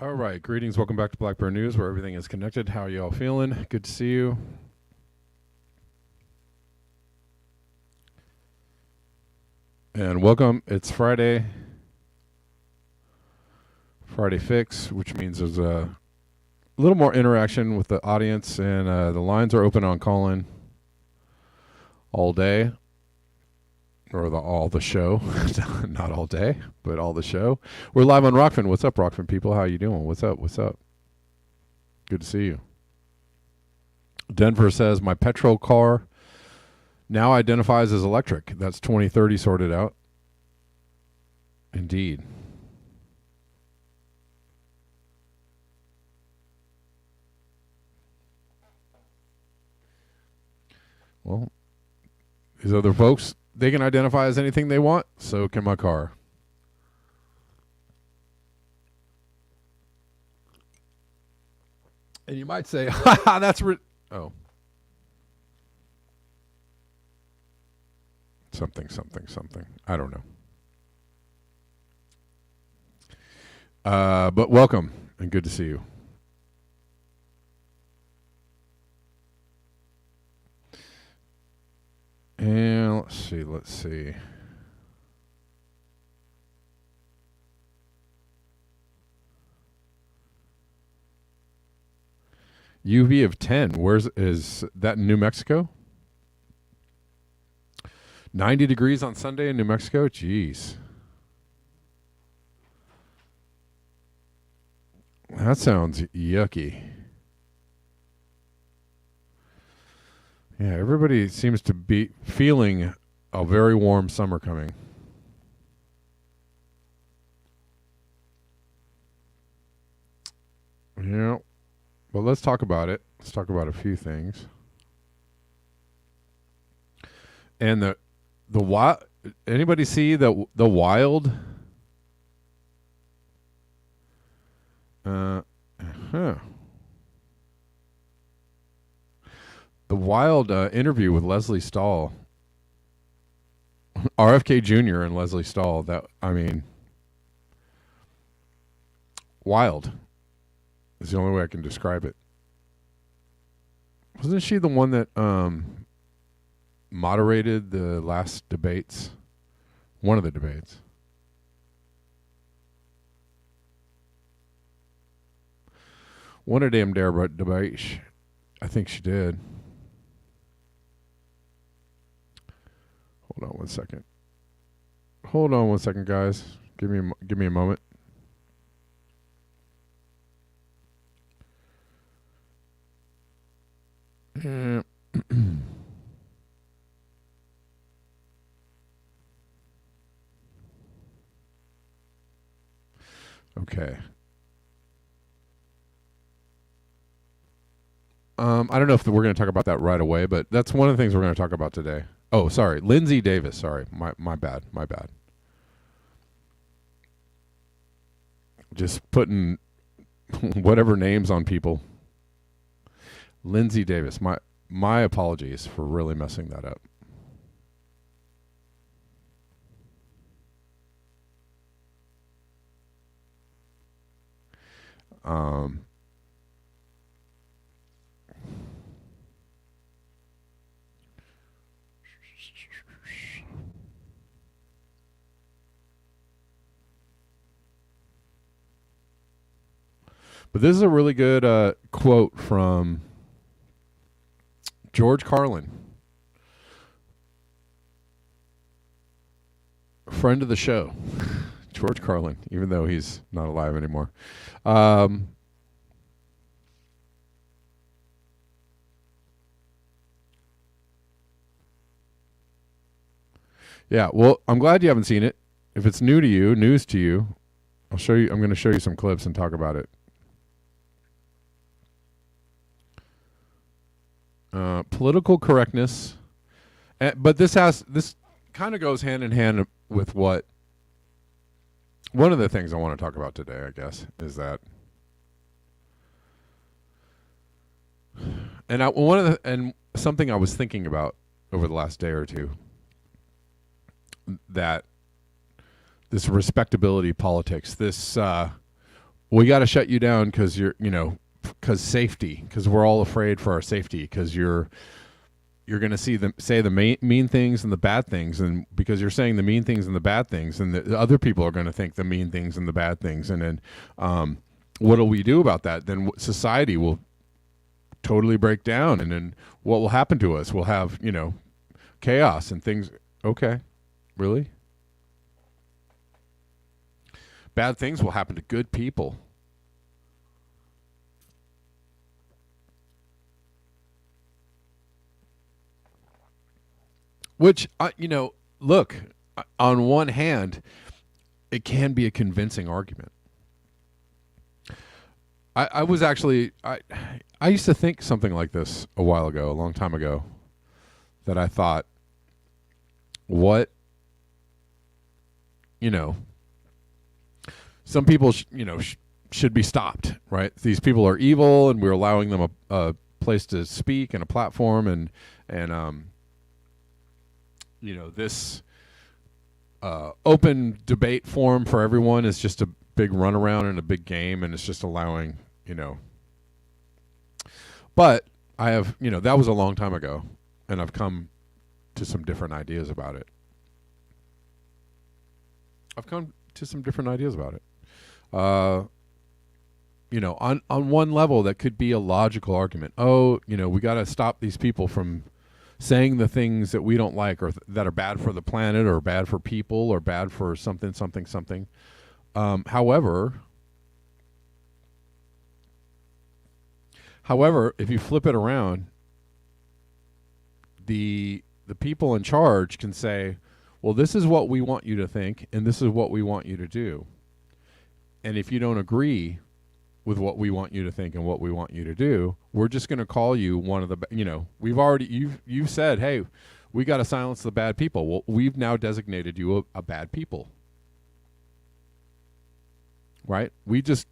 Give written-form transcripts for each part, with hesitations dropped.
All right, greetings. Welcome back to Blackbird News, where everything is connected. How are you all feeling? Good to see you. And welcome. It's Friday Fix, which means there's a little more interaction with the audience, and the lines are open on call-in all day, or all the show. Not all day, but all the show. We're live on Rockfin. What's up, Rockfin people? How you doing? What's up? Good to see you. Denver says, my petrol car now identifies as electric. That's 2030 sorted out. Indeed. Well, these other folks, they can identify as anything they want, so can my car. And you might say, haha, that's oh. Something. I don't know. But welcome, and good to see you. And let's see. UV of 10. Is that in New Mexico? 90 degrees on Sunday in New Mexico? Jeez. That sounds yucky. Yeah, everybody seems to be feeling a very warm summer coming. Yeah. Well, let's talk about it. Let's talk about a few things. And the wild. Anybody see the wild? The wild interview with Leslie Stahl, RFK Jr. and Leslie Stahl. Wild is the only way I can describe it. Wasn't she the one that moderated the last debates? One of the debates. One of them there debates. I think she did. Hold on one second, guys. Give me a moment. Okay. I don't know if we're going to talk about that right away, but that's one of the things we're going to talk about today. Oh, sorry. Lindsay Davis. Sorry. My bad. Just putting whatever names on people. Lindsay Davis. My apologies for really messing that up. But this is a really good quote from George Carlin, friend of the show. George Carlin, even though he's not alive anymore. Yeah, well, I'm glad you haven't seen it. If it's news to you, I'll show you. I'm going to show you some clips and talk about it. Political correctness, but this kind of goes hand in hand with what. One of the things I want to talk about today, I guess, is that, and something I was thinking about over the last day or two, that this respectability politics, this we got to shut you down because because safety, because we're all afraid for our safety, because you're going to say the mean things and the bad things, and because you're saying the mean things and the bad things, and the other people are going to think the mean things and the bad things, and then what do we do about that? Then society will totally break down, and then what will happen to us? We'll have chaos and things. Okay, really? Bad things will happen to good people. Which, look, on one hand, it can be a convincing argument. I was actually, I used to think something like this a while ago, a long time ago, that I thought, what, some people, should be stopped, right? These people are evil, and we're allowing them a place to speak and a platform, and this open debate forum for everyone is just a big runaround and a big game, and it's just allowing, But I have, that was a long time ago, and I've come to some different ideas about it. On one level, that could be a logical argument. Oh, we got to stop these people from saying the things that we don't like, or that are bad for the planet, or bad for people, or bad for something. However, if you flip it around, the people in charge can say, well, this is what we want you to think, and this is what we want you to do. And if you don't agree with what we want you to think and what we want you to do, we're just going to call you one of the, you've said, hey, we got to silence the bad people. Well, we've now designated you a bad people. Right? We just,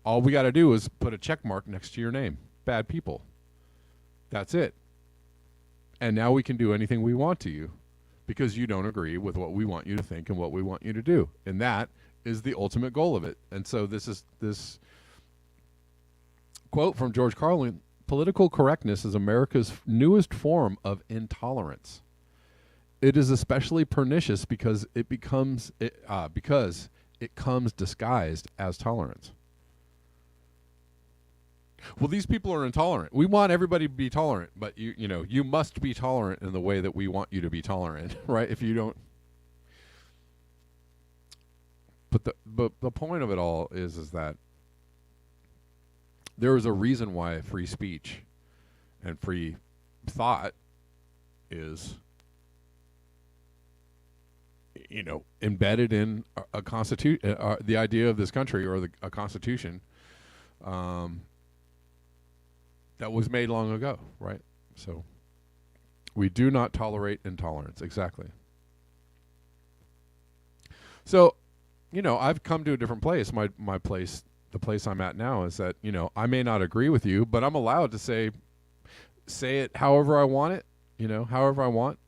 all we got to do is put a check mark next to your name. Bad people. That's it. And now we can do anything we want to you because you don't agree with what we want you to think and what we want you to do. And that is the ultimate goal of it. And so this quote from George Carlin: political correctness is America's newest form of intolerance. It is especially pernicious because it comes disguised as tolerance. Well, these people are intolerant. We want everybody to be tolerant, but you must be tolerant in the way that we want you to be tolerant, right? If you don't. But the point of it all is that there is a reason why free speech and free thought is embedded in a constitution, the idea of this country, or a constitution that was made long ago, right? So we do not tolerate intolerance. Exactly. So, I've come to a different place. My place, the place I'm at now, is that, I may not agree with you, but I'm allowed to say it however I want it, however I want,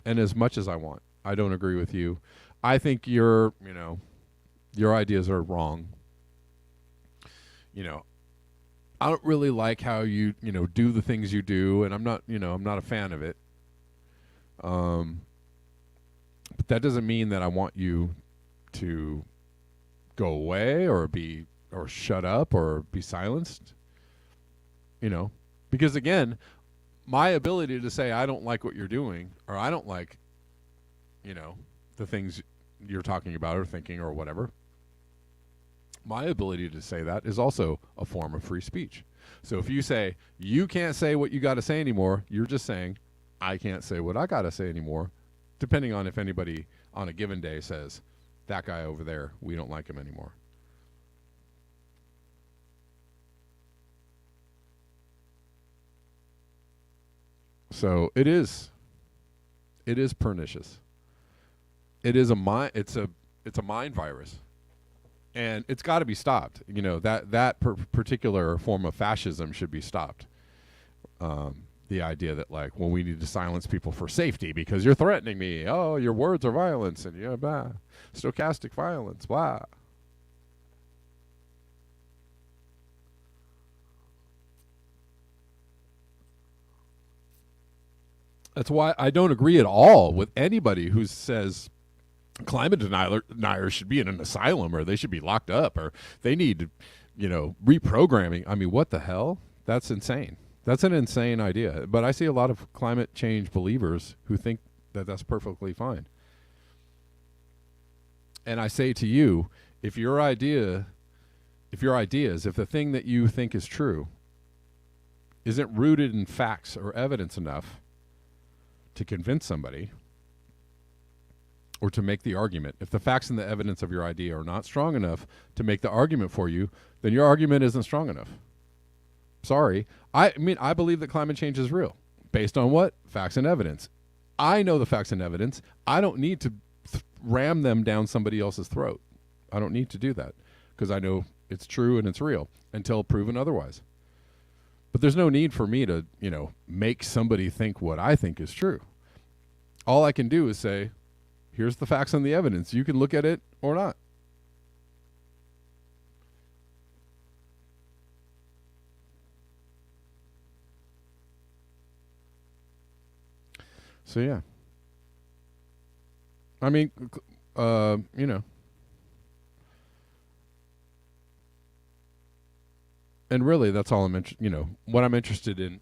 and as much as I want. I don't agree with you. I think your ideas are wrong. I don't really like how you, do the things you do, and I'm not a fan of it. But that doesn't mean that I want you to go away or shut up or be silenced. Because again, my ability to say I don't like what you're doing, or I don't like, the things you're talking about or thinking or whatever, my ability to say that is also a form of free speech. So if you say you can't say what you got to say anymore, you're just saying I can't say what I got to say anymore. depending on if anybody on a given day says, that guy over there, we don't like him anymore. So it is pernicious. It is it's a mind virus, and it's got to be stopped. You know, that particular form of fascism should be stopped. The idea that, like, well, we need to silence people for safety because you're threatening me. Oh, your words are violence, and yeah, blah, stochastic violence, blah. That's why I don't agree at all with anybody who says climate deniers should be in an asylum, or they should be locked up, or they need, reprogramming. I mean, what the hell? That's insane. That's an insane idea. But I see a lot of climate change believers who think that that's perfectly fine. And I say to you, if the thing that you think is true isn't rooted in facts or evidence enough to convince somebody or to make the argument, if the facts and the evidence of your idea are not strong enough to make the argument for you, then your argument isn't strong enough. Sorry. I mean, I believe that climate change is real. Based on what? Facts and evidence. I know the facts and evidence. I don't need to ram them down somebody else's throat. I don't need to do that because I know it's true and it's real until proven otherwise. But there's no need for me to, make somebody think what I think is true. All I can do is say, here's the facts and the evidence. You can look at it or not. So, yeah. I mean, and really that's all I'm what I'm interested in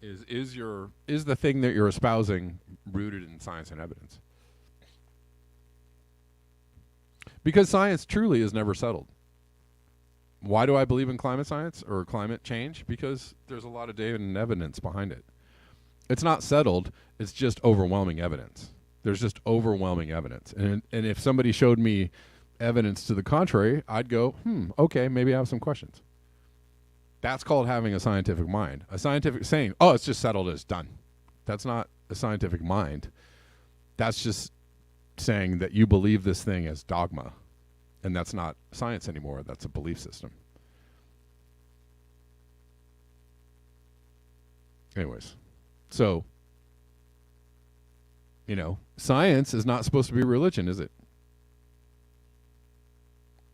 is the thing that you're espousing rooted in science and evidence. Because science truly is never settled. Why do I believe in climate science or climate change? Because there's a lot of data and evidence behind it. It's not settled, it's just overwhelming evidence. There's just overwhelming evidence. And if somebody showed me evidence to the contrary, I'd go, okay, maybe I have some questions. That's called having a scientific mind. A scientific saying, oh, it's just settled, it's done. That's not a scientific mind. That's just saying that you believe this thing as dogma. And that's not science anymore. That's a belief system. Anyways, so, science is not supposed to be religion, is it?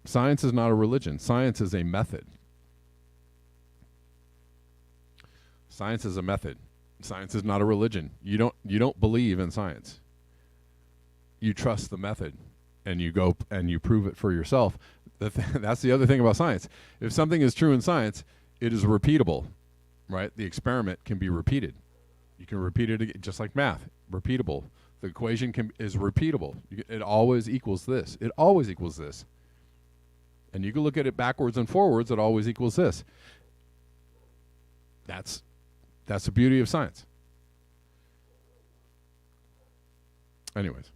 Science is not a religion. Science is a method. Science is a method. Science is not a religion. You don't believe in science. You trust the method, and you go and you prove it for yourself. That's the other thing about science. If something is true in science, it is repeatable, right? The experiment can be repeated. You can repeat it again, just like math, repeatable. The equation is repeatable. It always equals this. It always equals this. And you can look at it backwards and forwards. It always equals this. That's the beauty of science. Anyways.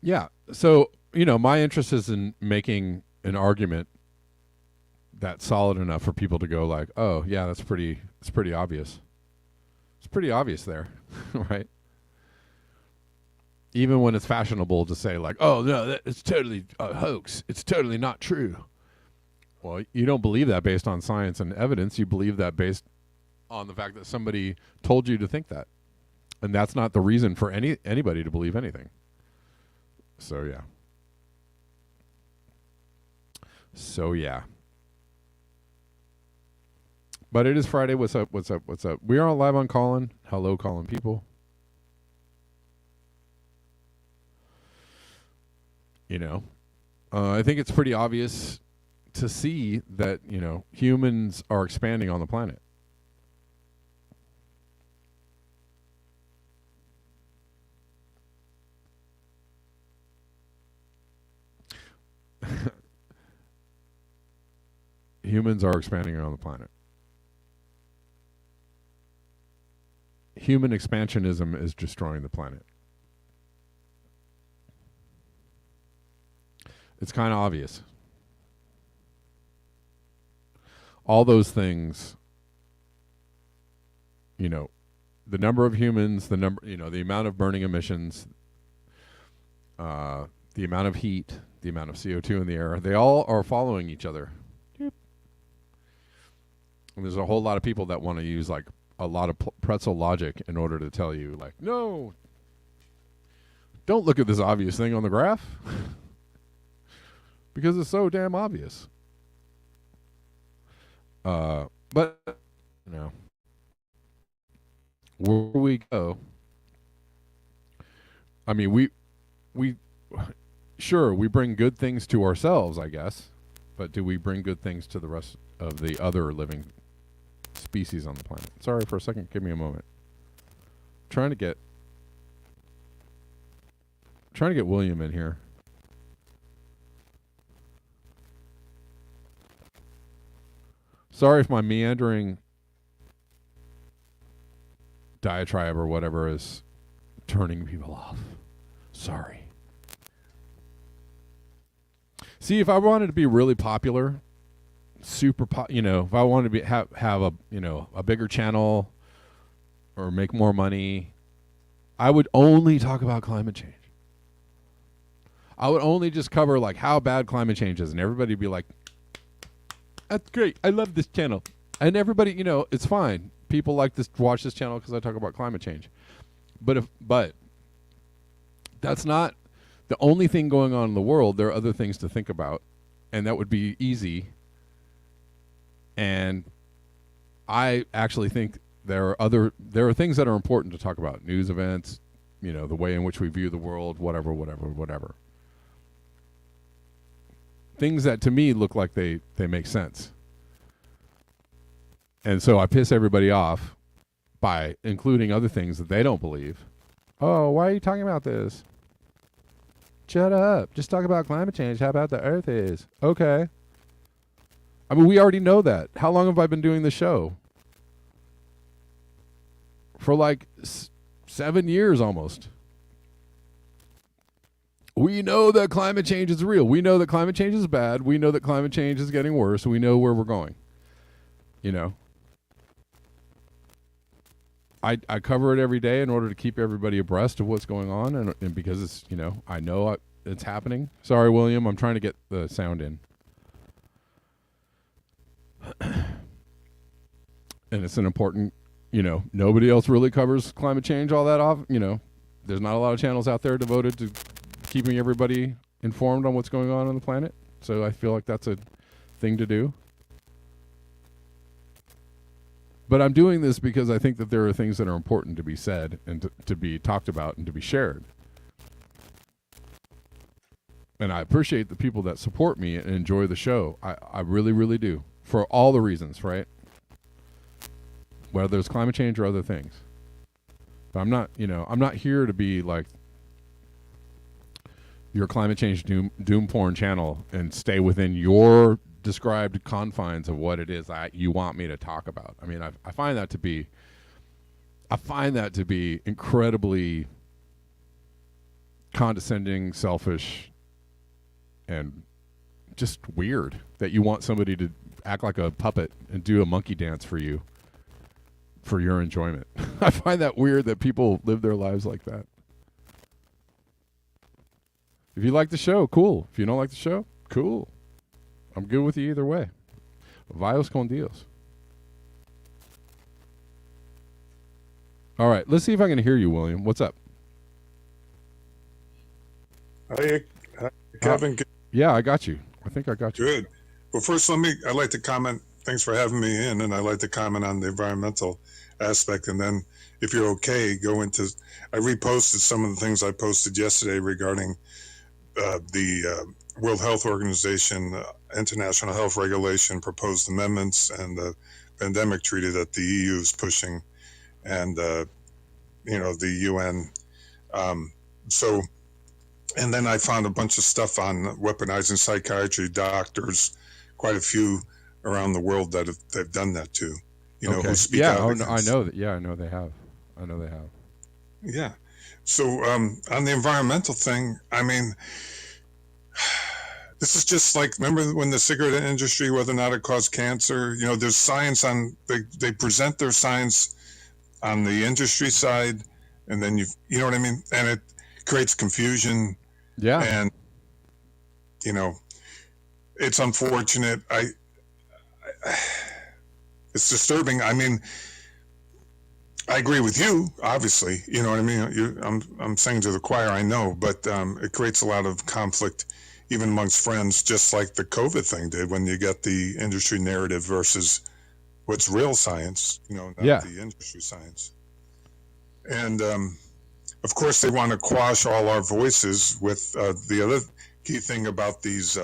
Yeah. So, my interest is in making an argument that's solid enough for people to go like, oh, yeah, it's pretty obvious. It's pretty obvious there, right? Even when it's fashionable to say like, oh, no, it's totally a hoax. It's totally not true. Well, you don't believe that based on science and evidence. You believe that based on the fact that somebody told you to think that. And that's not the reason for anybody to believe anything. So, yeah. But it is Friday. What's up? We are live on Callin. Hello, Callin people. I think it's pretty obvious to see that, humans are expanding on the planet. Humans are expanding around the planet. Human expansionism is destroying the planet. It's kind of obvious. All those things, you know, the number of humans, the number, you know, the amount of burning emissions, the amount of heat, the amount of CO2 in the air, they all are following each other. Yep. And there's a whole lot of people that want to use like a lot of pretzel logic in order to tell you like, no, don't look at this obvious thing on the graph because it's so damn obvious. But you know, where we go, I mean, we sure, we bring good things to ourselves, I guess, but do we bring good things to the rest of the other living species on the planet? Sorry for a second, give me a moment. Trying to get William in here. Sorry if my meandering diatribe or whatever is turning people off. Sorry. See, if I wanted to be really popular, you know, if I wanted to have a, you know, a bigger channel or make more money, I would only talk about climate change. I would only just cover like how bad climate change is, and everybody would be like, "That's great. I love this channel." And everybody, you know, it's fine. People like this, watch this channel because I talk about climate change. But that's not the only thing going on in the world. There are other things to think about, and that would be easy. And I actually think there are things that are important to talk about. News events, you know, the way in which we view the world, whatever. Things that to me look like they make sense. And so I piss everybody off by including other things that they don't believe. Oh, why are you talking about this? Shut up. Just talk about climate change. How about the Earth is? Okay. I mean, we already know that. How long have I been doing the show? For like 7 years almost. We know that climate change is real. We know that climate change is bad. We know that climate change is getting worse. We know where we're going. You know. I cover it every day in order to keep everybody abreast of what's going on, and because it's, you know, I know it's happening. Sorry, William, I'm trying to get the sound in. And it's an important, you know, nobody else really covers climate change all that often. You know, there's not a lot of channels out there devoted to keeping everybody informed on what's going on the planet. So I feel like that's a thing to do. But I'm doing this because I think that there are things that are important to be said and to be talked about and to be shared. And I appreciate the people that support me and enjoy the show. I really, really do. For all the reasons, right? Whether it's climate change or other things. But I'm not here to be like your climate change doom porn channel and stay within your described confines of what it is that you want me to talk about. I mean, I find that to be incredibly condescending, selfish, and just weird that you want somebody to act like a puppet and do a monkey dance for you for your enjoyment. I find that weird that people live their lives like that. If you like the show, cool. If you don't like the show, cool. I'm good with you either way. Vayos con Dios. All right, let's see if I can hear you, William. What's up? Hi, Kevin. Yeah, I got you. I think I got you. Good. Well, first, I'd like to comment. Thanks for having me in, and I'd like to comment on the environmental aspect. And then, if you're okay, I reposted some of the things I posted yesterday regarding the World Health Organization, International Health Regulation, proposed amendments, and the pandemic treaty that the EU is pushing, and the UN. And then I found a bunch of stuff on weaponizing psychiatry, doctors, quite a few around the world that they've done that to, who Okay. speak Yeah. out Oh, no, I against. know that. Yeah, I know they have. I know they have. Yeah. So on the environmental thing, I mean, this is just like, remember when the cigarette industry, whether or not it caused cancer, there's science they present their science on the industry side, and then you know what I mean? And it creates confusion, Yeah. and, you know, it's unfortunate. It's disturbing. I mean, I agree with you, obviously, you know what I mean? I'm saying to the choir, I know, but it creates a lot of conflict even amongst friends, just like the COVID thing did when you get the industry narrative versus what's real science, not Yeah. the industry science. And of course, they want to quash all our voices with the other key thing about these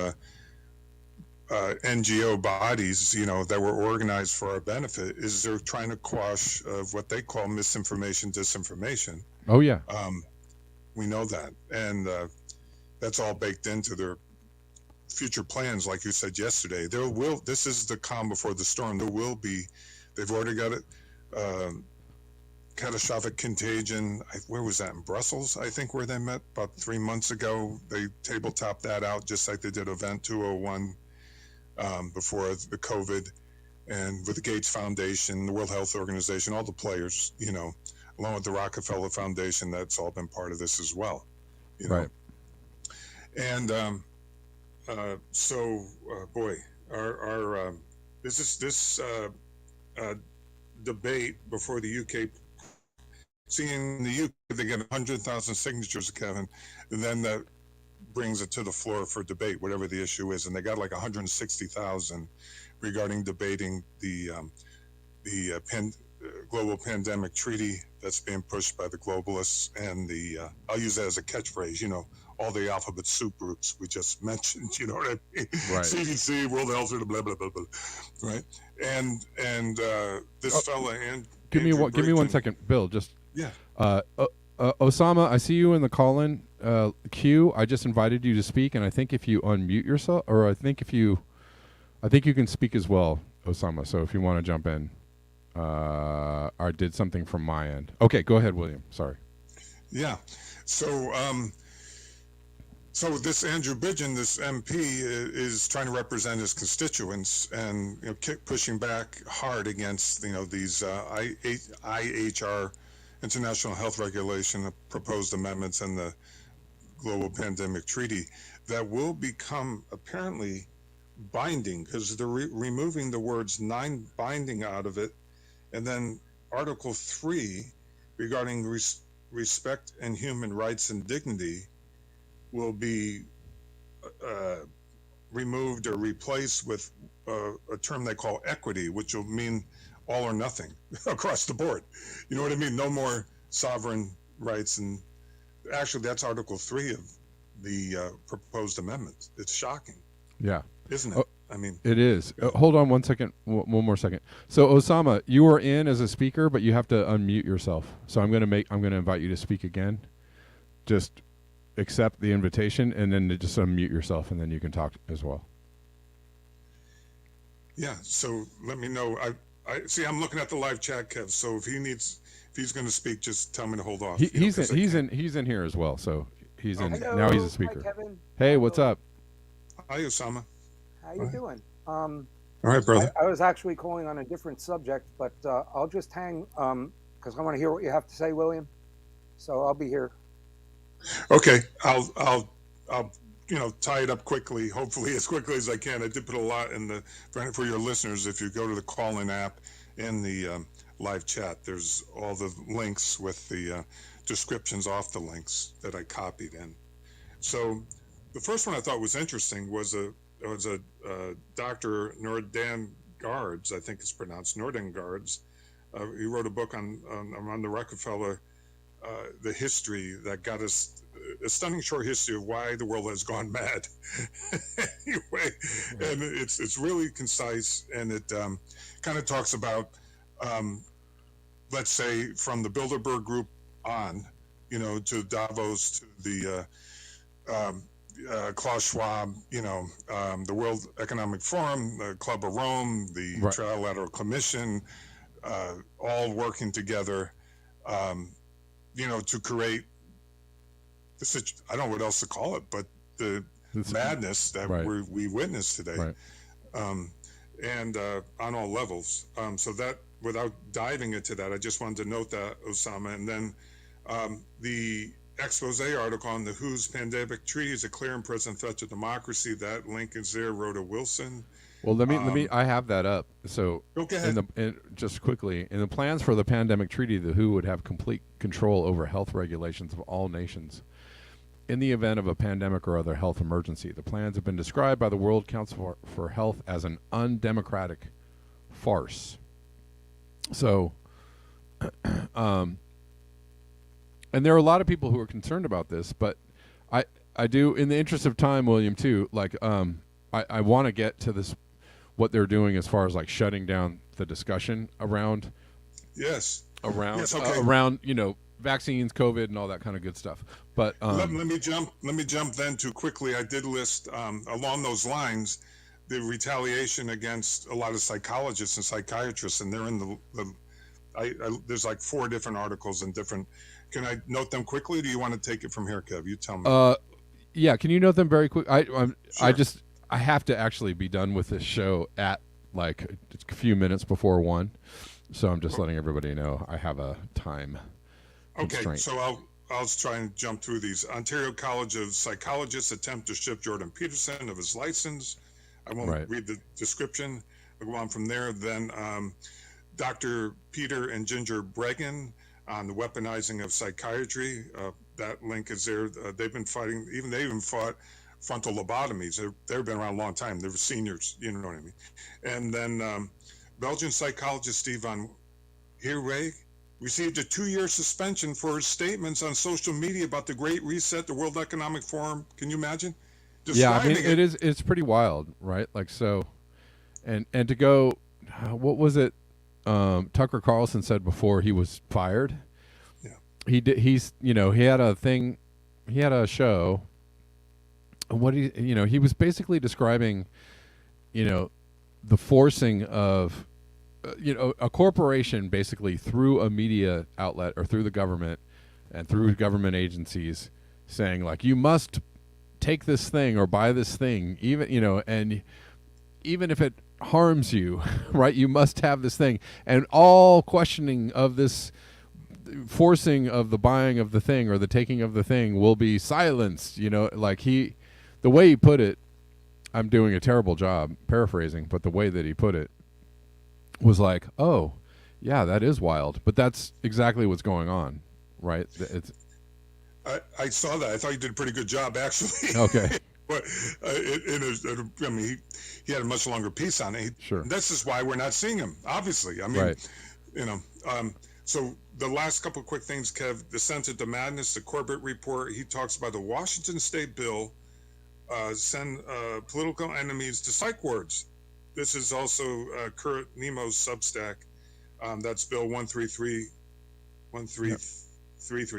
NGO bodies, that were organized for our benefit, is they're trying to quash what they call misinformation, disinformation. Oh, yeah. We know that, and that's all baked into their future plans. Like you said yesterday, this is the calm before the storm. They've already got it. Catastrophic contagion. Where was that? In Brussels, I think, where they met about 3 months ago. They tabletopped that out just like they did Event 201 before the COVID, and with the Gates Foundation, the World Health Organization, all the players, along with the Rockefeller Foundation, that's all been part of this as well, Right. And boy, our this debate before the UK, seeing the UK, they get 100,000 signatures, Kevin, and then that brings it to the floor for debate, whatever the issue is, and they got like 160,000 regarding debating the global pandemic treaty that's being pushed by the globalists, and I'll use that as a catchphrase, all the alphabet soup groups we just mentioned, you know what I mean? Right. CDC, World Health, blah blah blah blah, right? And this fella, and Give me Andrew one Bridgen- second, Bill. Just Yeah. Osama, I see you in the call-in queue. I just invited you to speak, and I think if you unmute yourself, or I think you can speak as well, Osama. So if you want to jump in, I did something from my end. Okay, go ahead, William. Sorry. Yeah. So this Andrew Bridgen, this MP, is trying to represent his constituents and pushing back hard against these IHR, International Health Regulation, proposed amendments in the Global Pandemic Treaty that will become apparently binding, because they're removing the words non-binding out of it, and then Article 3 regarding respect and human rights and dignity will be removed or replaced with a term they call equity, which will mean all or nothing across the board. You know what I mean? No more sovereign rights. And actually, that's Article 3 of the proposed amendment. It's shocking. Yeah. Isn't it? I mean, it is. Hold on one second. One more second. So Osama, you are in as a speaker, but you have to unmute yourself. So I'm going to invite you to speak again. Just accept the invitation and then just unmute yourself, and then you can talk as well. Yeah. So let me know. I see. I'm looking at the live chat, Kev. So if he's going to speak, just tell me to hold off. He's in here as well. So he's in. Hello. Now he's a speaker. Hi, Kevin. Hey, what's up? Hi, Osama. How you doing? All right, brother. I was actually calling on a different subject, but I'll just hang because I want to hear what you have to say, William. So I'll be here. Okay, I'll tie it up quickly, hopefully as quickly as I can. I did put a lot in for your listeners. If you go to the call-in app in the live chat, there's all the links with the descriptions off the links that I copied in. So the first one I thought was interesting was a Dr. Nordin Guards, I think it's pronounced Nordin Guards. He wrote a book on the Rockefeller, the history that got us a stunning short history of why the world has gone mad. Anyway, and it's really concise, and it kind of talks about, let's say, from the Bilderberg Group on, to Davos, to the Klaus Schwab, the World Economic Forum, the Club of Rome, the Right. Trilateral Commission, all working together, to create I don't know what else to call it, but the madness that Right. we witnessed today, Right. and on all levels. So that, without diving into that, I just wanted to note that, Osama, and then the expose article on the WHO's pandemic treaty is a clear and present threat to democracy. That link is there, Rhoda Wilson. Well, let me. I have that up. So, Go ahead. Just quickly, in the plans for the pandemic treaty, the WHO would have complete control over health regulations of all nations in the event of a pandemic or other health emergency. The plans have been described by the World Council for Health as an undemocratic farce. So, and there are a lot of people who are concerned about this, but I do, in the interest of time, William, too, like, I want to get to this, what they're doing as far as like shutting down the discussion around Yes. around Yes, okay. around vaccines, COVID, and all that kind of good stuff. But let me jump then too quickly. I did list along those lines the retaliation against a lot of psychologists and psychiatrists, and they're in there's like 4 different articles and different. Can I note them quickly? Or do you want to take it from here, Kev? You tell me. Yeah, can you note them very quick? Sure. I have to actually be done with this show at like a few minutes before 1, so I'm just letting everybody know I have a time constraint. So I'll try and jump through these. Ontario College of Psychologists attempt to strip Jordan Peterson of his license. I won't read the description. I'll go on from there. Then Dr. Peter and Ginger Bregan on the weaponizing of psychiatry. That link is there. They've been fighting. They even fought frontal lobotomies. They've been around a long time. They're seniors. You know what I mean? And then Belgian psychologist Steve van Heerweg received a 2-year suspension for his statements on social media about the Great Reset, the World Economic Forum. Can you imagine? Yeah, I mean, it's pretty wild, right? Like, so, and to go, what was it? Tucker Carlson said before he was fired. Yeah. He had a thing, he had a show. He was basically describing, the forcing of, a corporation basically through a media outlet or through the government and through government agencies saying like, you must take this thing or buy this thing, and even if it harms you, right, you must have this thing, and all questioning of this forcing of the buying of the thing or the taking of the thing will be silenced. The way he put it, I'm doing a terrible job paraphrasing, but the way that he put it was like, oh, yeah, that is wild. But that's exactly what's going on, right? I saw that. I thought you did a pretty good job, actually. Okay. But he had a much longer piece on it. Sure. This is why we're not seeing him, obviously. I mean, right. So the last couple of quick things, Kev, the Center to Madness, the Corbett report, he talks about the Washington State bill, send political enemies to psych wards. This is also Kurt Nemo's Substack. That's Bill 133.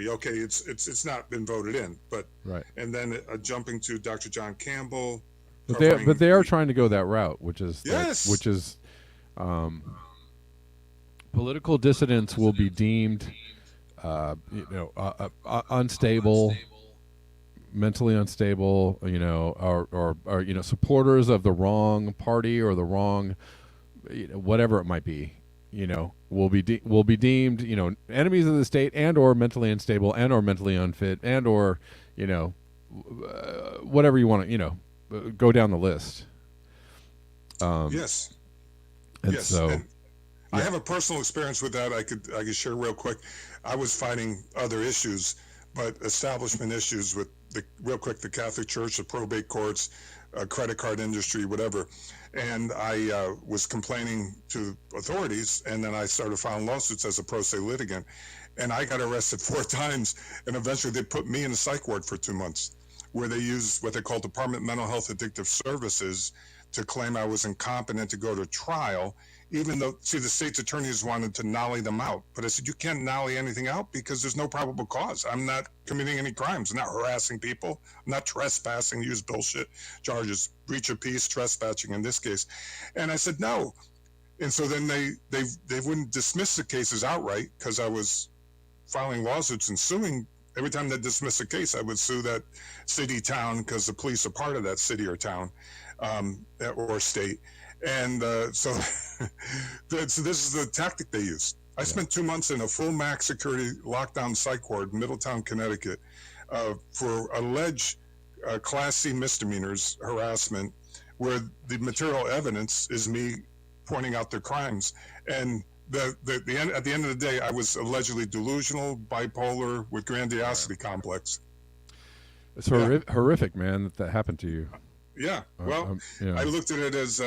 Okay, it's not been voted in, but right. And then jumping to Dr. John Campbell. But they are trying to go that route, which is yes. Political dissidents will be deemed, unstable, mentally unstable, or supporters of the wrong party or the wrong, whatever it might be, will be deemed, enemies of the state and or mentally unstable and or mentally unfit and or, whatever you want to, go down the list. Yes. And yes. so. And I have a personal experience with that. I could share real quick. I was fighting other issues, but establishment issues with the Catholic Church, the probate courts, credit card industry, whatever. And I was complaining to authorities, and then I started filing lawsuits as a pro se litigant. And I got arrested 4 times, and eventually they put me in a psych ward for 2 months, where they use what they call Department of Mental Health Addictive Services. to claim I was incompetent to go to trial, even though, see, the state's attorneys wanted to nolly them out. But I said, you can't nolly anything out because there's no probable cause. I'm not committing any crimes. I'm not harassing people. I'm not trespassing, use bullshit charges, breach of peace, trespassing in this case. And I said, no. And so then they wouldn't dismiss the cases outright because I was filing lawsuits and suing. Every time they dismiss a case, I would sue that city, town, because the police are part of that city or town or state. And so this is the tactic they use. I spent 2 months in a full max security lockdown psych ward in Middletown, Connecticut, for alleged Class C misdemeanors, harassment, where the material evidence is me pointing out their crimes. And at the end of the day, I was allegedly delusional, bipolar, with grandiosity complex. It's horrific, man, that happened to you. Yeah. Well, yeah. I looked at it as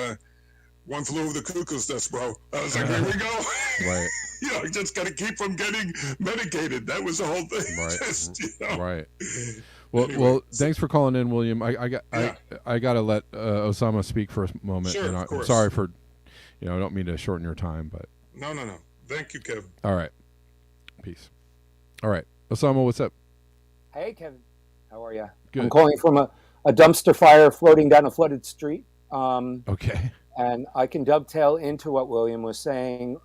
one flew over the cuckoo's nest, bro. I was like, here we go. Right. You know, just got to keep from getting medicated. That was the whole thing. Right. Just, you know. Right. Well, Anyway. well, thanks for calling in, William. I got to let Osama speak for a moment. Sure, and of I'm course. sorry for, I don't mean to shorten your time, but. No. Thank you, Kevin. All right. Peace. All right. Osama, what's up? Hey, Kevin. How are you? Good. I'm calling from a dumpster fire floating down a flooded street. Okay. And I can dovetail into what William was saying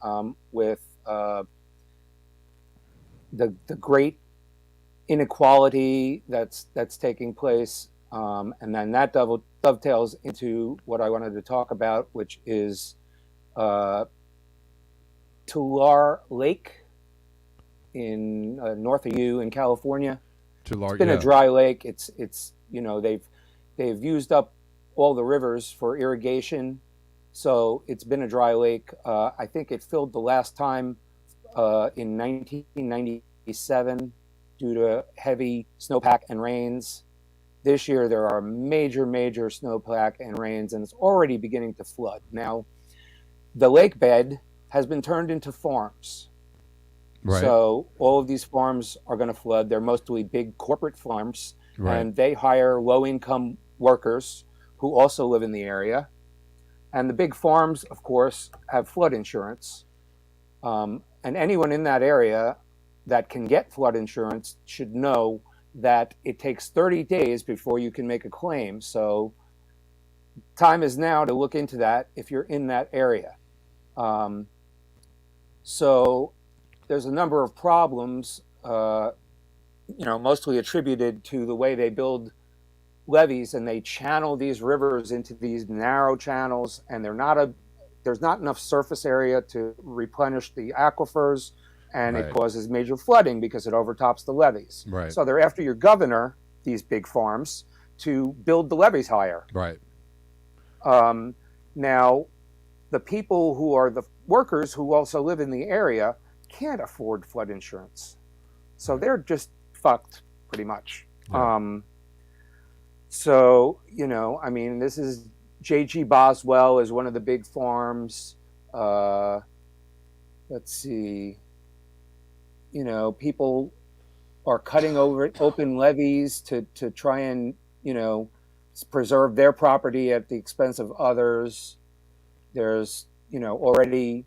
with the great inequality that's taking place, and then that dovetails into what I wanted to talk about, which is Tulare Lake in north of you in California. Tulare, It's been a dry lake. It's they've used up all the rivers for irrigation, so it's been a dry lake. I think it filled the last time in 1997 due to heavy snowpack and rains. This year there are major snowpack and rains, and it's already beginning to flood. Now, the lake bed has been turned into farms. Right. So all of these farms are going to flood. They're mostly big corporate farms, Right. and they hire low-income workers who also live in the area. And the big farms, of course, have flood insurance. And anyone in that area that can get flood insurance should know that it takes 30 days before you can make a claim. So time is now to look into that if you're in that area. So there's a number of problems, mostly attributed to the way they build levees, and they channel these rivers into these narrow channels, and there's not enough surface area to replenish the aquifers, and Right. it causes major flooding because it overtops the levees. Right. So they're after your governor, these big farms, to build the levees higher. Right. Now, the people who are the workers who also live in the area can't afford flood insurance. So they're just fucked pretty much. Yeah. This is J.G. Boswell is one of the big farms. Let's see. People are cutting over open levees to try and, preserve their property at the expense of others. There's, already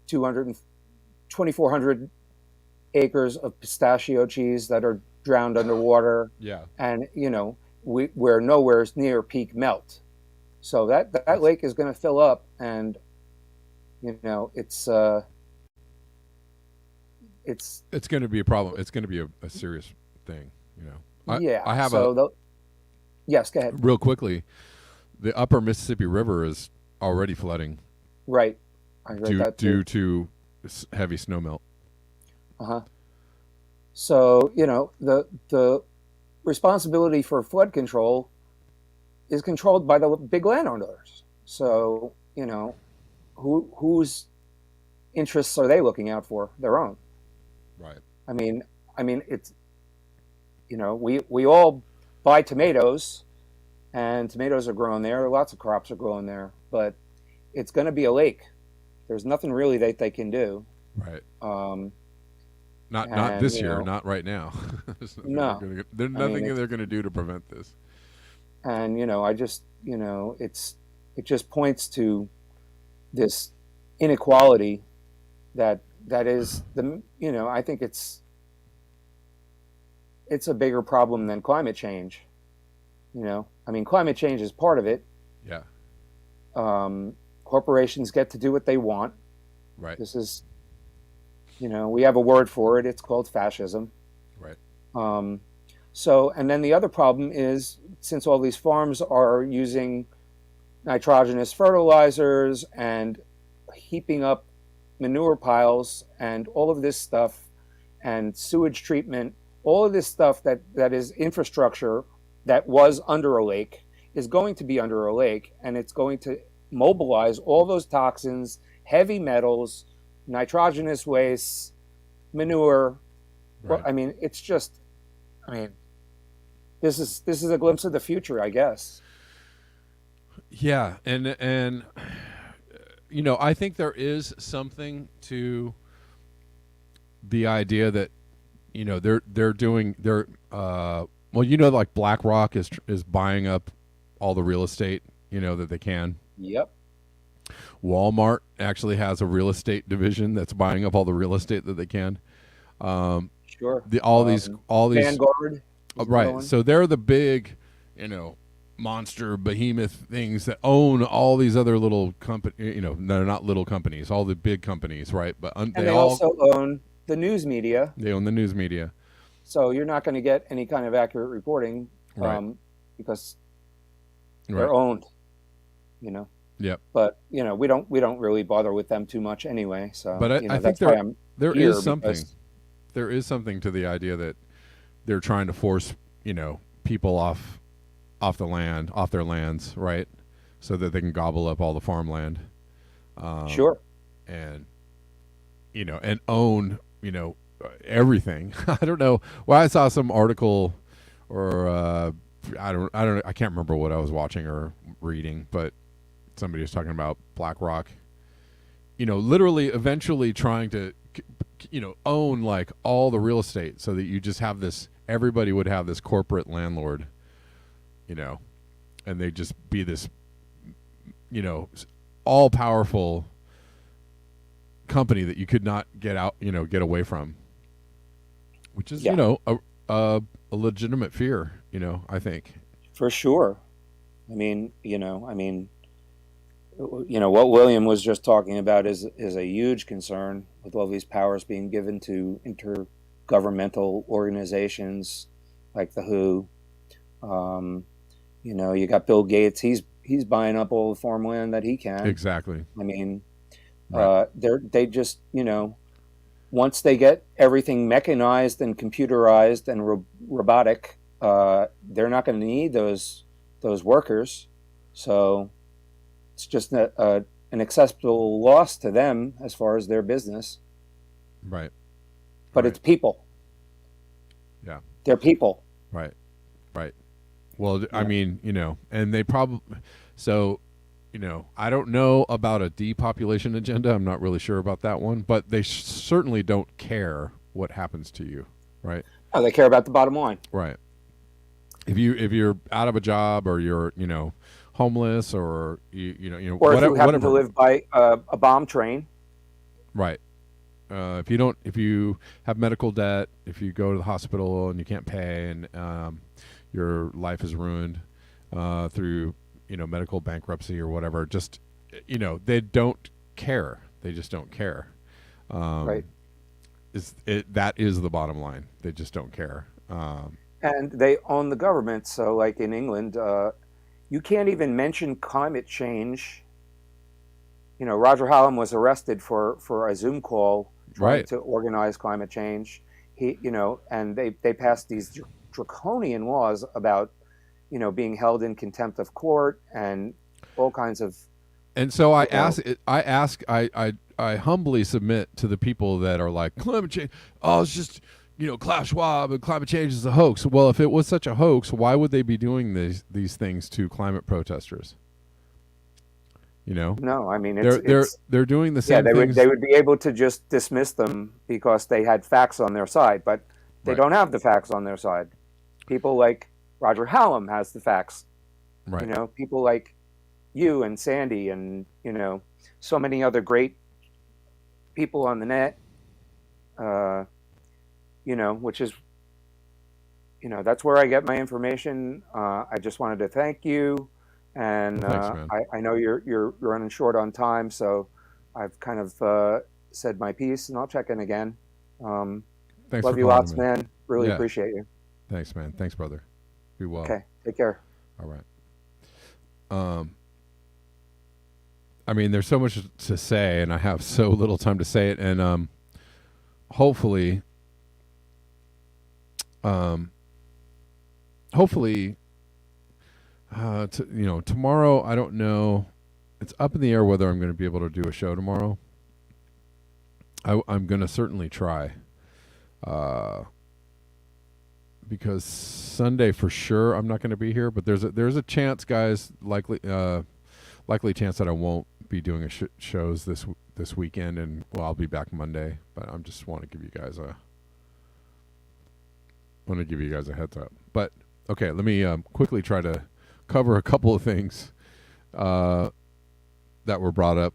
2,400 acres of pistachio cheese that are drowned underwater. Yeah. And, we're nowhere near peak melt. So that lake is going to fill up, and, it's going to be a problem. It's going to be a serious thing. yeah. I have yes, go ahead. real quickly. The upper Mississippi River is already flooding Right. I read that too. due to heavy snowmelt. Uh-huh. So, the responsibility for flood control is controlled by the big landowners. So, whose interests are they looking out for? Their own. Right. I mean, it's, we all buy tomatoes, and tomatoes are grown there. Lots of crops are grown there, but it's going to be a lake. There's nothing really that they can do. Right. And, Not this year. Not right now. No. There's nothing they're going to do to prevent this. And, I just, it's, it just points to this inequality that is the, I think it's a bigger problem than climate change. I mean, climate change is part of it. Yeah. Corporations get to do what they want. Right. This is, we have a word for it. It's called fascism. Right. So, and then the other problem is, since all these farms are using nitrogenous fertilizers and heaping up manure piles and all of this stuff and sewage treatment, all of this stuff that is infrastructure that was under a lake is going to be under a lake, and it's going to mobilize all those toxins, heavy metals, nitrogenous wastes, manure. Right. I mean, it's just, this is a glimpse of the future, I guess. Yeah, and I think there is something to the idea that they're doing like BlackRock is buying up all the real estate that they can. Yep. Walmart actually has a real estate division that's buying up all the real estate that they can. Sure. All these Vanguard. right. So they're the big, monster behemoth things that own all these other little company. They're not little companies. All the big companies, right? But they also own the news media. They own the news media. So you're not going to get any kind of accurate reporting, right. Because they're owned. Yep. But we don't really bother with them too much anyway. So, but I think there is something. There is something to the idea that they're trying to force people off the land, off their lands, right, so that they can gobble up all the farmland. Sure. And and own everything. I don't know. Well, I saw some article, or I can't remember what I was watching or reading, but somebody was talking about BlackRock, literally eventually trying to, own like all the real estate so that you just have this, everybody would have this corporate landlord, and they'd just be this, all powerful company that you could not get out, get away from, which is, a legitimate fear, I think. For sure. What William was just talking about is a huge concern with all these powers being given to intergovernmental organizations like the WHO. You got Bill Gates. He's buying up all the farmland that he can. Exactly. Right. They just once they get everything mechanized and computerized and robotic, they're not going to need those workers. So it's just an acceptable loss to them as far as their business. Right. But it's people. Yeah. They're people. Right. Right. Well, yeah. And they probably, so, I don't know about a depopulation agenda. I'm not really sure about that one, but they certainly don't care what happens to you. Right. Oh, they care about the bottom line. Right. If you're out of a job, or you're, homeless, or or whatever, if you happen to live by a bomb train. Right. If you have medical debt, if you go to the hospital and you can't pay, and your life is ruined through medical bankruptcy or whatever, just they don't care. They just don't care. Right. That is the bottom line. They just don't care. And they own the government. So, like in England, you can't even mention climate change. Roger Hallam was arrested for a Zoom call trying to organize climate change. And they passed these draconian laws about, being held in contempt of court and all kinds of. And so I humbly submit to the people that are like, climate change, it's just, Klaus Schwab and climate change is a hoax. Well, if it was such a hoax, why would they be doing these things to climate protesters? No, they're doing the same things. They would be able to just dismiss them because they had facts on their side, but they don't have the facts on their side. People like Roger Hallam has the facts. Right. People like you and Sandy and, so many other great people on the net, which is, that's where I get my information. I just wanted to thank you. And Well, thanks, man. I know you're running short on time, so I've kind of said my piece, and I'll check in again. Um, Thanks for Love you calling lots, me. man. Really Yeah. appreciate you. Thanks, man. Thanks, brother. Be well. Okay, take care. All right. Um, I mean, there's so much to say, and I have so little time to say it. And hopefully, um, hopefully, tomorrow. I don't know. It's up in the air whether I'm going to be able to do a show tomorrow. I'm going to certainly try. Because Sunday for sure I'm not going to be here, but there's a chance, guys, likely chance that I won't be doing shows this weekend, and well, I'll be back Monday. But I just want to give you guys a heads up. But okay, let me quickly try to cover a couple of things that were brought up.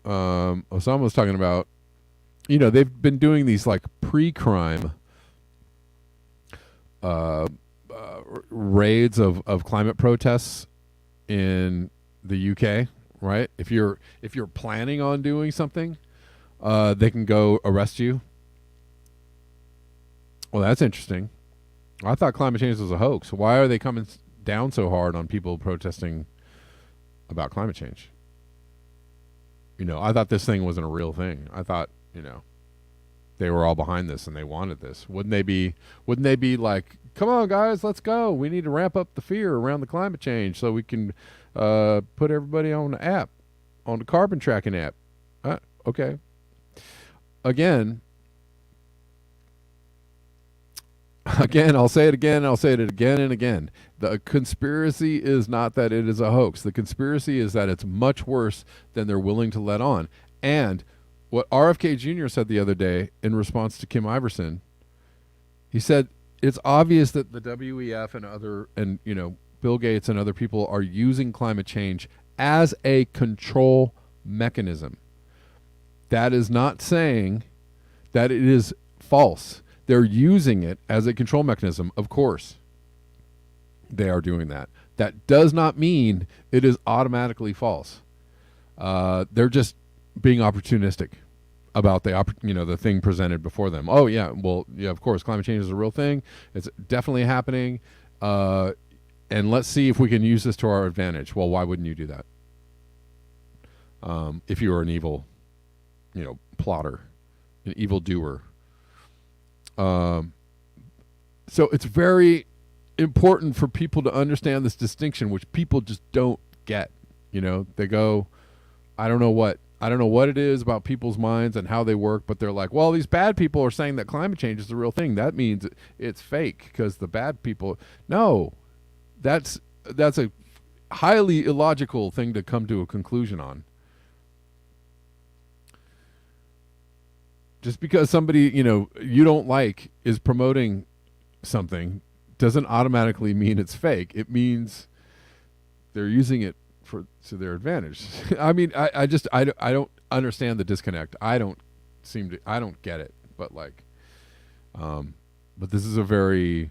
Osama was talking about, they've been doing these like pre-crime raids of climate protests in the UK, right? If you're planning on doing something, they can go arrest you. Well, that's interesting. I thought climate change was a hoax. Why are they coming down so hard on people protesting about climate change? I thought this thing wasn't a real thing. I thought, they were all behind this and they wanted this. Wouldn't they be like, come on guys, let's go. We need to ramp up the fear around the climate change so we can put everybody on the app, on the carbon tracking app. Okay. Again, I'll say it again. I'll say it again and again. The conspiracy is not that it is a hoax. The conspiracy is that it's much worse than they're willing to let on. And what RFK Jr. said the other day in response to Kim Iverson, he said it's obvious that the WEF and Bill Gates and other people are using climate change as a control mechanism. That is not saying that it is false. They're using it as a control mechanism. Of course, they are doing that. That does not mean it is automatically false. They're just being opportunistic about the thing presented before them. Oh yeah, well yeah, of course, climate change is a real thing. It's definitely happening, and let's see if we can use this to our advantage. Well, why wouldn't you do that? If you were an evil, plotter, an evil doer. So it's very important for people to understand this distinction, which people just don't get. They go, I don't know what it is about people's minds and how they work, but they're like, well, these bad people are saying that climate change is the real thing. That means it's fake because the bad people. No, that's a highly illogical thing to come to a conclusion on. Just because somebody, you don't like is promoting something doesn't automatically mean it's fake. It means they're using it to their advantage. I mean, I don't understand the disconnect. I don't get it. But but this is a very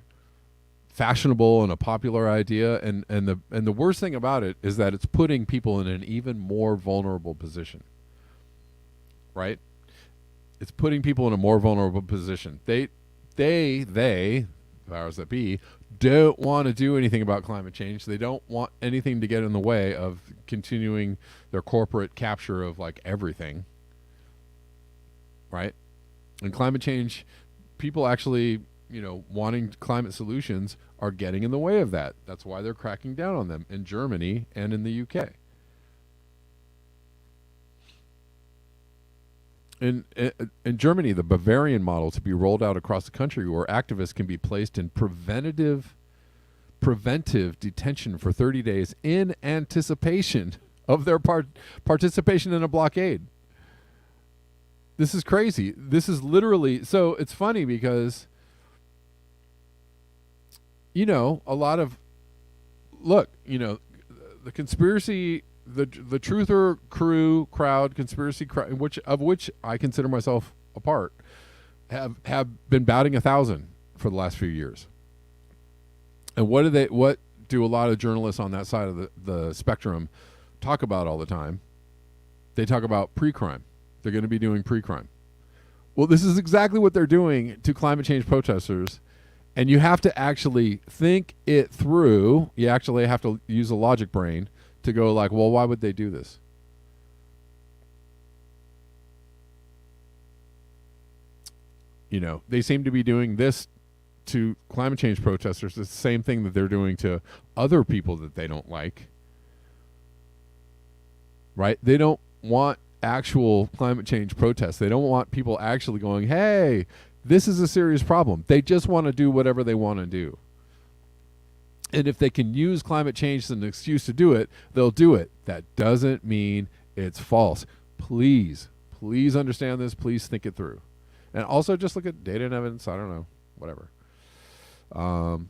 fashionable and a popular idea, and the worst thing about it is that it's putting people in an even more vulnerable position. Right? It's putting people in a more vulnerable position. They, powers that be, don't want to do anything about climate change. They don't want anything to get in the way of continuing their corporate capture of everything. Right? And climate change, people actually, wanting climate solutions are getting in the way of that. That's why they're cracking down on them in Germany and in the UK. In Germany, the Bavarian model to be rolled out across the country, where activists can be placed in preventive detention for 30 days in anticipation of their participation in a blockade. This is crazy. This is literally, so it's funny because, a lot of look, the conspiracy, the truther crowd, conspiracy crowd, which I consider myself a part, have been batting 1,000 for the last few years. And what do a lot of journalists on that side of the spectrum talk about all the time? They talk about pre-crime. They're going to be doing pre-crime. Well, this is exactly what they're doing to climate change protesters. And you have to actually think it through. You actually have to use a logic brain to go like, well, why would they do this? They seem to be doing this to climate change protesters. It's the same thing that they're doing to other people that they don't like. Right? They don't want actual climate change protests. They don't want people actually going, hey, this is a serious problem. They just want to do whatever they want to do. And if they can use climate change as an excuse to do it, they'll do it. That doesn't mean it's false. Please understand this. Please think it through. And also just look at data and evidence. I don't know, whatever. Or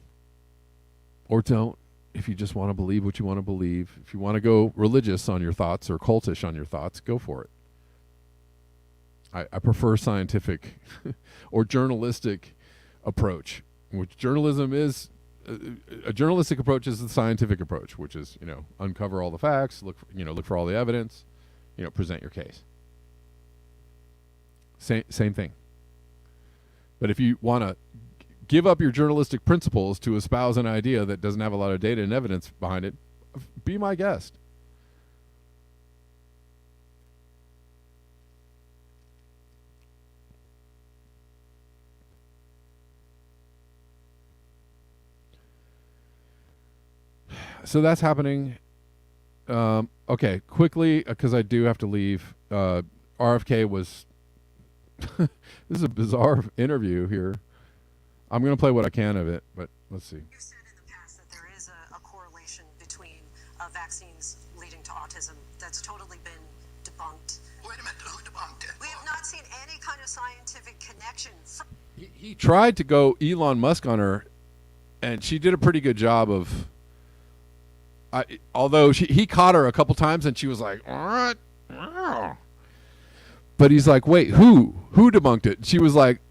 don't, if you just want to believe what you want to believe. If you want to go religious on your thoughts or cultish on your thoughts, go for it. I prefer scientific or journalistic approach, which journalism is. A journalistic approach is the scientific approach, which is, uncover all the facts, look for all the evidence, present your case. Same thing. But if you want to give up your journalistic principles to espouse an idea that doesn't have a lot of data and evidence behind it, be my guest. So that's happening. Okay, quickly, because I do have to leave. RFK was... This is a bizarre interview here. I'm going to play what I can of it, but let's see. You've said in the past that there is a correlation between vaccines leading to autism. That's totally been debunked. Wait a minute, who debunked it? We have not seen any kind of scientific connection. He tried to go Elon Musk on her, and she did a pretty good job of... although he caught her a couple times, and she was like, what? But he's like, wait, who debunked it? She was like,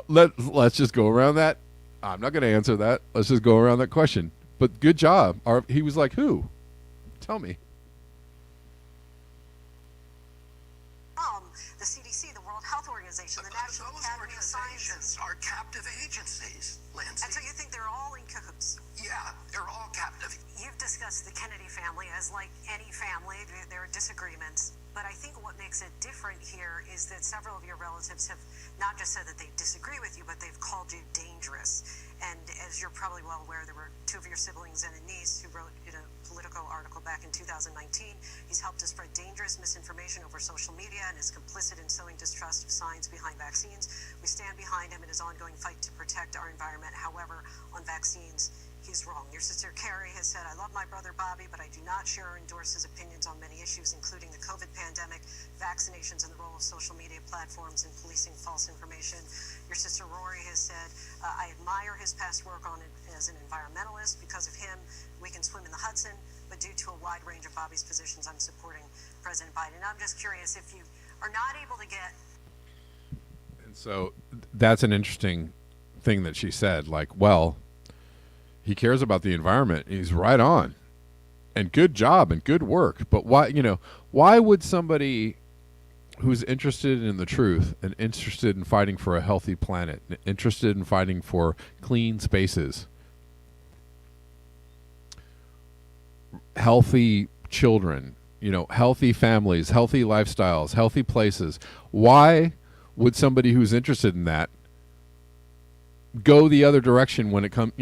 let's just go around that. I'm not going to answer that. Let's just go around that question. But good job. He was like, who? Tell me. The CDC, the World Health Organization, the National Academy of Sciences are captive agencies, Lindsay. And so you think they're all in cahoots? Yeah, they're all captive. You've discussed the Kennedy family as like any family. There are disagreements. But I think what makes it different here is that several of your relatives have not just said that they disagree with you, but they've called you dangerous. And as you're probably well aware, there were two of your siblings and a niece who wrote in a Politico article back in 2019. He's helped to spread dangerous misinformation over social media and is complicit in sowing distrust of science behind vaccines. We stand behind him in his ongoing fight to protect our environment. However, on vaccines, he's wrong. Your sister Carrie has said, I love my brother Bobby, but I do not share or endorse his opinions on many issues, including the COVID pandemic, vaccinations, and the role of social media platforms in policing false information. Your sister Rory has said, I admire his past work on it as an environmentalist. Because of him, we can swim in the Hudson, but due to a wide range of Bobby's positions, I'm supporting President Biden. And I'm just curious if you are not able to get... And so that's an interesting thing that she said, like, well, he cares about the environment. He's right on. And good job and good work. But why would somebody who's interested in the truth and interested in fighting for a healthy planet, interested in fighting for clean spaces, healthy children, healthy families, healthy lifestyles, healthy places, why would somebody who's interested in that go the other direction when it comes,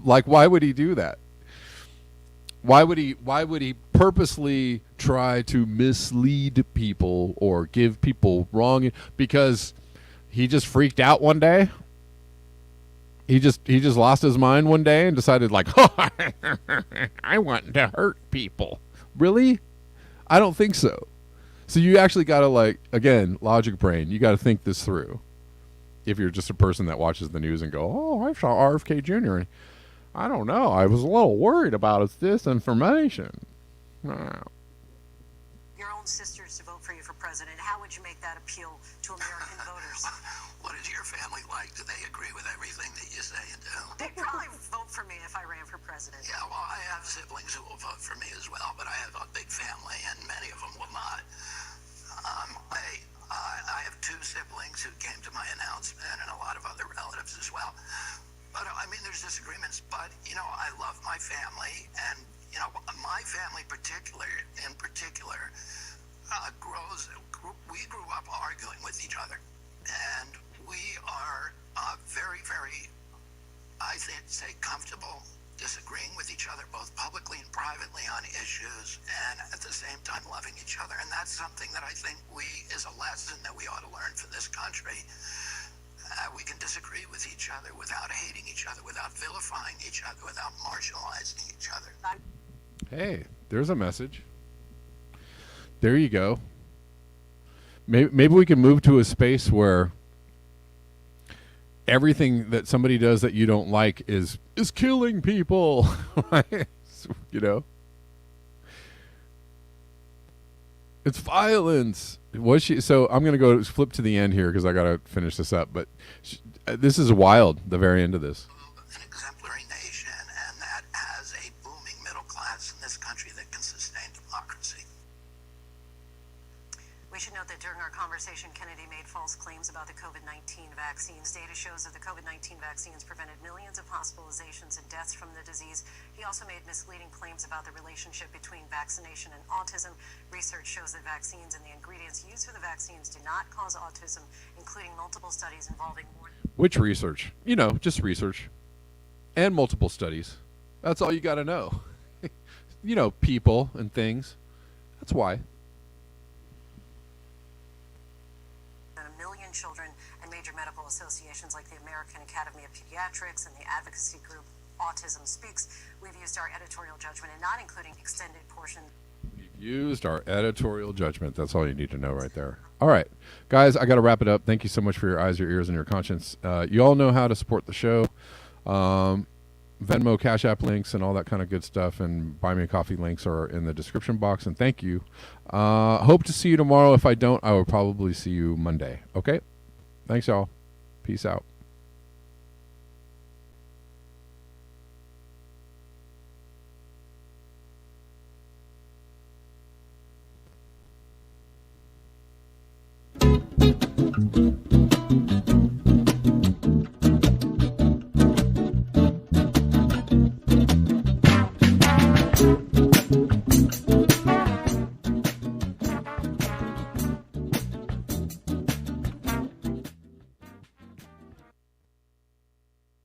like, why would he do that? Why would he purposely try to mislead people or give people wrong? Because he just freaked out one day. He just lost his mind one day and decided, like, oh, I want to hurt people. Really? I don't think so. So you actually got to, like, again, logic brain. You got to think this through. If you're just a person that watches the news and go, oh, I saw RFK Jr. I don't know. I was a little worried about its disinformation. Your own sisters to vote for you for president. How would you make that appeal to American voters? What is your family like? Do they agree with everything that you say and do? They'd probably vote for me if I ran for president. Yeah, well, I have siblings who will vote for me as well, but I have a big family, and many of them will not. I have two siblings who came to my announcement, and a lot of other relatives as well. But I mean, there's disagreements. But you know, I love my family, and you know, my family in particular, we grew up arguing with each other, and we are very, very, I think, say, comfortable disagreeing with each other, both publicly and privately on issues, and at the same time loving each other. And that's something that I think is a lesson that we ought to learn for this country. We can disagree with each other without hating each other, without vilifying each other, without marginalizing each other. Hey, there's a message. There you go. Maybe we can move to a space where everything that somebody does that you don't like is killing people, right? You know, it's violence. Was she? So I'm gonna go flip to the end here because I gotta finish this up. But this is wild. The very end of this. An exemplary nation, and that has a booming middle class in this country that can sustain democracy. We should note that during our conversation, Kennedy made false claims about the COVID-19 vaccines. Data shows that the COVID-19 vaccines prevented millions of hospitalizations and deaths from the disease. He also made misleading claims about the relationship between vaccination and autism. Research shows that vaccines and the ingredients used for the vaccines do not cause autism, including multiple studies involving more than... Which research? You know, just research. And multiple studies. That's all you got to know. You know, people and things. That's why. Children, and major medical associations like the American Academy of Pediatrics and the advocacy group Autism Speaks. We've used our editorial judgment and not including extended portion. We've used our editorial judgment. That's all you need to know right there. All right, guys, I got to wrap it up. Thank you so much for your eyes, your ears, and your conscience. You all know how to support the show. Venmo, Cash App links, and all that kind of good stuff, and Buy Me a Coffee links are in the description box, and thank you. Hope to see you tomorrow. If I don't, I will probably see you Monday. Okay? Thanks, y'all. Peace out.